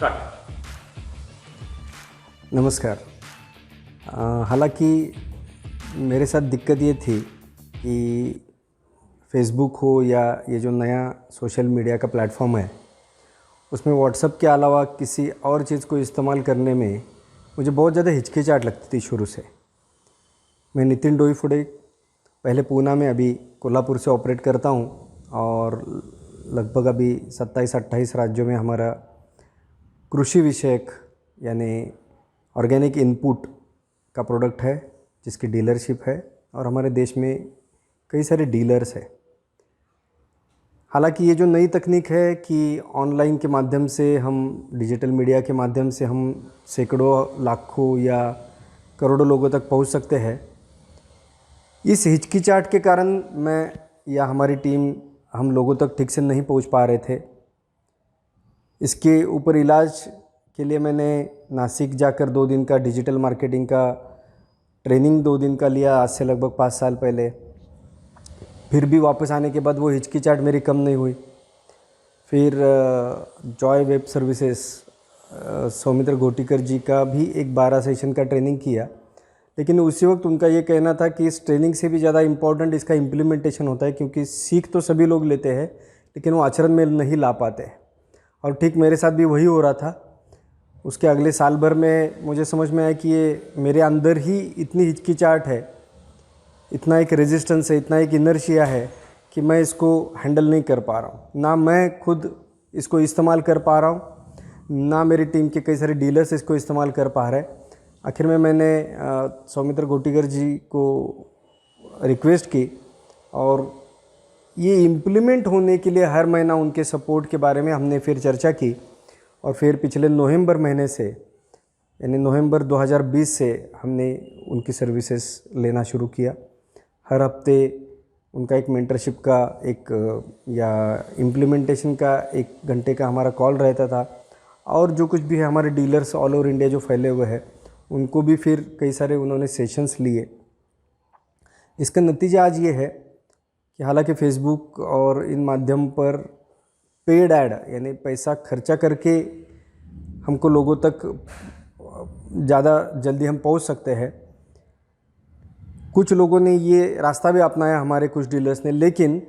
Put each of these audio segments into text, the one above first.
Start. नमस्कार। हालांकि मेरे साथ दिक्कत ये थी कि फेसबुक हो या ये जो नया सोशल मीडिया का प्लेटफॉर्म है, उसमें व्हाट्सएप के अलावा किसी और चीज़ को इस्तेमाल करने में मुझे बहुत ज़्यादा हिचकिचाहट लगती थी शुरू से। मैं नितिन डोईफोडे, पहले पूना में, अभी कोल्हापुर से ऑपरेट करता हूँ और लगभग अभी 27-28 राज्यों में हमारा कृषि विषयक यानी ऑर्गेनिक इनपुट का प्रोडक्ट है, जिसकी डीलरशिप है और हमारे देश में कई सारे डीलर्स हैं। हालांकि ये जो नई तकनीक है कि ऑनलाइन के माध्यम से हम, डिजिटल मीडिया के माध्यम से हम सैकड़ों, लाखों या करोड़ों लोगों तक पहुंच सकते हैं, इस हिचकिचाहट के कारण मैं या हमारी टीम हम लोगों तक ठीक से नहीं पहुंच पा रहे थे। इसके ऊपर इलाज के लिए मैंने नासिक जाकर 2 दिन का डिजिटल मार्केटिंग का ट्रेनिंग 2 दिन का लिया, आज से लगभग 5 साल पहले। फिर भी वापस आने के बाद वो हिचकिचाहट मेरी कम नहीं हुई। फिर जॉय वेब सर्विसेज सौमित्र घोटीकर जी का भी एक 12 सेशन का ट्रेनिंग किया, लेकिन उसी वक्त उनका ये कहना था कि इस ट्रेनिंग से भी ज़्यादा इम्पोर्टेंट इसका इम्प्लीमेंटेशन होता है, क्योंकि सीख तो सभी लोग लेते हैं लेकिन वो आचरण में नहीं ला पाते। और ठीक मेरे साथ भी वही हो रहा था। उसके अगले साल भर में मुझे समझ में आया कि ये मेरे अंदर ही इतनी हिचकिचाहट है, इतना एक रेजिस्टेंस है, इतना एक इनर्शिया है कि मैं इसको हैंडल नहीं कर पा रहा हूँ। ना मैं खुद इसको इस्तेमाल कर पा रहा हूँ, ना मेरी टीम के कई सारे डीलर्स इसको इस्तेमाल कर पा रहे। आखिर में मैंने सौमित्र घोटीकर जी को रिक्वेस्ट की और ये इम्प्लीमेंट होने के लिए हर महीना उनके सपोर्ट के बारे में हमने फिर चर्चा की। और फिर पिछले नवंबर महीने से, यानी नवंबर 2020 से हमने उनकी सर्विसेज लेना शुरू किया। हर हफ्ते उनका एक मेंटरशिप का या इम्प्लीमेंटेशन का 1 घंटे का हमारा कॉल रहता था। और जो कुछ भी है, हमारे डीलर्स ऑल ओवर इंडिया जो फैले हुए हैं, उनको भी फिर कई सारे उन्होंने सेशंस लिए। इसका नतीजा आज ये है कि हालांकि फेसबुक और इन माध्यम पर पेड ऐड यानी पैसा खर्चा करके हमको लोगों तक ज़्यादा जल्दी हम पहुंच सकते हैं। कुछ लोगों ने ये रास्ता भी अपनाया, हमारे कुछ डीलर्स ने, लेकिन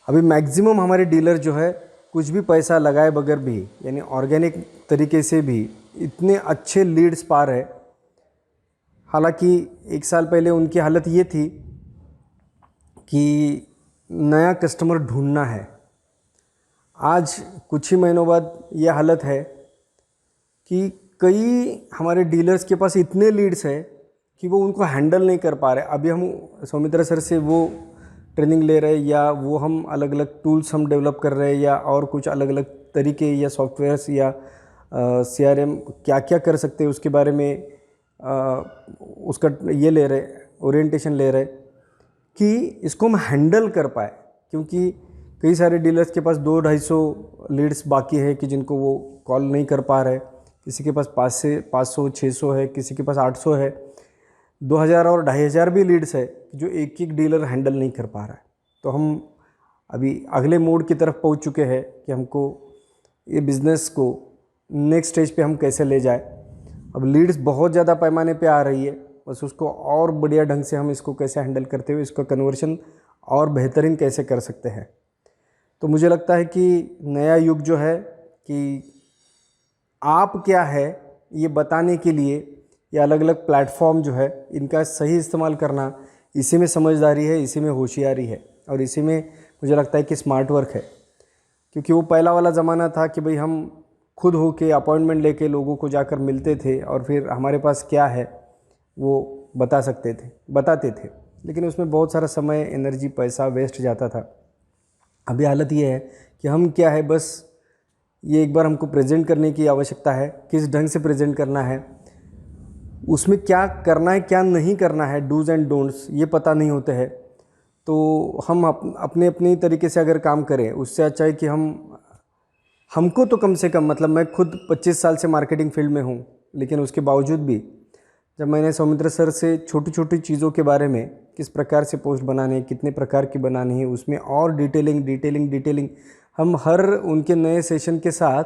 अभी मैक्सिमम हमारे डीलर जो है कुछ भी पैसा लगाए बगैर भी, यानी ऑर्गेनिक तरीके से भी इतने अच्छे लीड्स पा रहे। हालांकि 1 साल पहले उनकी हालत ये थी कि नया कस्टमर ढूंढना है। आज कुछ ही महीनों बाद ये हालत है कि कई हमारे डीलर्स के पास इतने लीड्स है कि वो उनको हैंडल नहीं कर पा रहे। अभी हम सौमित्र सर से वो ट्रेनिंग ले रहे हैं, या वो हम अलग अलग टूल्स हम डेवलप कर रहे हैं, या और कुछ अलग अलग तरीके या सॉफ्टवेयर्स या CRM क्या क्या कर सकते हैं उसके बारे में उसका ये ले रहे, ओरिएंटेशन ले रहे कि इसको हम हैंडल कर पाए। क्योंकि कई सारे डीलर्स के पास 200-250 लीड्स बाकी है कि जिनको वो कॉल नहीं कर पा रहे। किसी के पास 500-600 है, किसी के पास 800 है, 2000 और 2500 भी लीड्स है जो एक एक डीलर हैंडल नहीं कर पा रहा है। तो हम अभी अगले मोड की तरफ पहुंच चुके हैं कि हमको ये बिज़नेस को नेक्स्ट स्टेज पे हम कैसे ले जाए। अब लीड्स बहुत ज़्यादा पैमाने पे आ रही है, बस उसको और बढ़िया ढंग से हम इसको कैसे हैंडल करते हुए इसका कन्वर्शन और बेहतरीन कैसे कर सकते हैं। तो मुझे लगता है कि नया युग जो है कि आप क्या है ये बताने के लिए ये अलग अलग प्लेटफॉर्म जो है, इनका सही इस्तेमाल करना, इसी में समझदारी है, इसी में होशियारी है और इसी में मुझे लगता है कि स्मार्ट वर्क है। क्योंकि वो पहला वाला ज़माना था कि भाई हम खुद होके अपॉइंटमेंट लेके लोगों को जाकर मिलते थे और फिर हमारे पास क्या है वो बताते थे, लेकिन उसमें बहुत सारा समय, एनर्जी, पैसा वेस्ट जाता था। अभी हालत ये है कि हम क्या है, बस ये एक बार हमको प्रेजेंट करने की आवश्यकता है। किस ढंग से प्रेजेंट करना है, उसमें क्या करना है क्या नहीं करना है, डूज़ एंड डोंट्स ये पता नहीं होते हैं। तो हम अपने अपने तरीके से अगर काम करें, उससे अच्छा है कि हमको तो कम से कम, मतलब मैं खुद 25 साल से मार्केटिंग फील्ड में हूँ, लेकिन उसके बावजूद भी जब मैंने सौमित्र सर से छोटी छोटी चीज़ों के बारे में, किस प्रकार से पोस्ट बनाने, कितने प्रकार की बनानी है, उसमें और डिटेलिंग हम हर उनके नए सेशन के साथ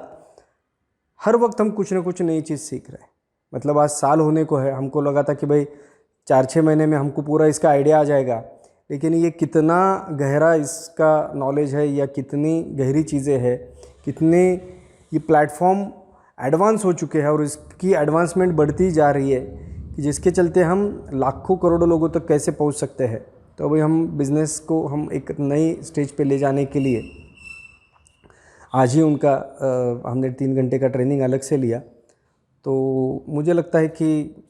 हर वक्त हम कुछ ना कुछ नई चीज़ सीख रहे हैं। मतलब आज साल होने को है, हमको लगा था कि भाई 4-6 महीने में हमको पूरा इसका आइडिया आ जाएगा, लेकिन ये कितना गहरा इसका नॉलेज है या कितनी गहरी चीज़ें हैं, कितने ये प्लेटफॉर्म एडवांस हो चुके हैं और इसकी एडवांसमेंट बढ़ती जा रही है कि जिसके चलते हम लाखों करोड़ों लोगों तक कैसे पहुंच सकते हैं। तो अभी हम बिज़नेस को हम एक नई स्टेज पे ले जाने के लिए आज ही उनका हमने 3 घंटे का ट्रेनिंग अलग से लिया। तो मुझे लगता है कि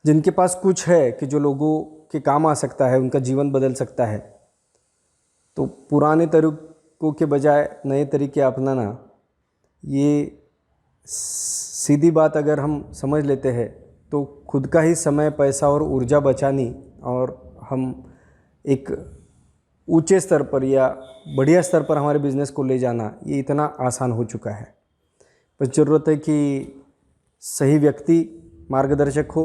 जिनके पास कुछ है कि जो लोगों के काम आ सकता है, उनका जीवन बदल सकता है, तो पुराने तरीकों के बजाय नए तरीके अपनाना, ये सीधी बात अगर हम समझ लेते हैं तो खुद का ही समय, पैसा और ऊर्जा बचानी और हम एक ऊंचे स्तर पर या बढ़िया स्तर पर हमारे बिज़नेस को ले जाना, ये इतना आसान हो चुका है। बस ज़रूरत है कि सही व्यक्ति मार्गदर्शक हो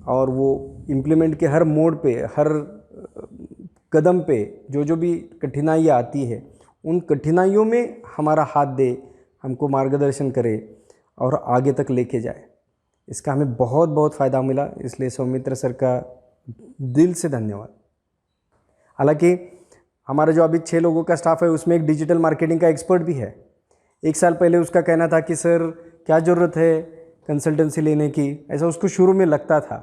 और वो इम्प्लीमेंट के हर मोड़ पे, हर कदम पे जो जो भी कठिनाइयाँ आती है, उन कठिनाइयों में हमारा हाथ दे, हमको मार्गदर्शन करे और आगे तक लेके जाए। इसका हमें बहुत बहुत फ़ायदा मिला, इसलिए सौमित्र सर का दिल से धन्यवाद। हालांकि हमारा जो अभी 6 लोगों का स्टाफ है उसमें एक डिजिटल मार्केटिंग का एक्सपर्ट भी है। 1 साल पहले उसका कहना था कि सर क्या ज़रूरत है कंसल्टेंसी लेने की, ऐसा उसको शुरू में लगता था,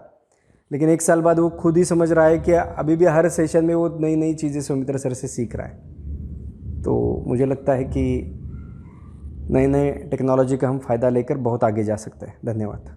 लेकिन 1 साल बाद वो खुद ही समझ रहा है कि अभी भी हर सेशन में वो नई नई चीज़ें सौमित्र सर से सीख रहा है। तो मुझे लगता है कि नए नए टेक्नोलॉजी का हम फ़ायदा लेकर बहुत आगे जा सकते हैं। धन्यवाद।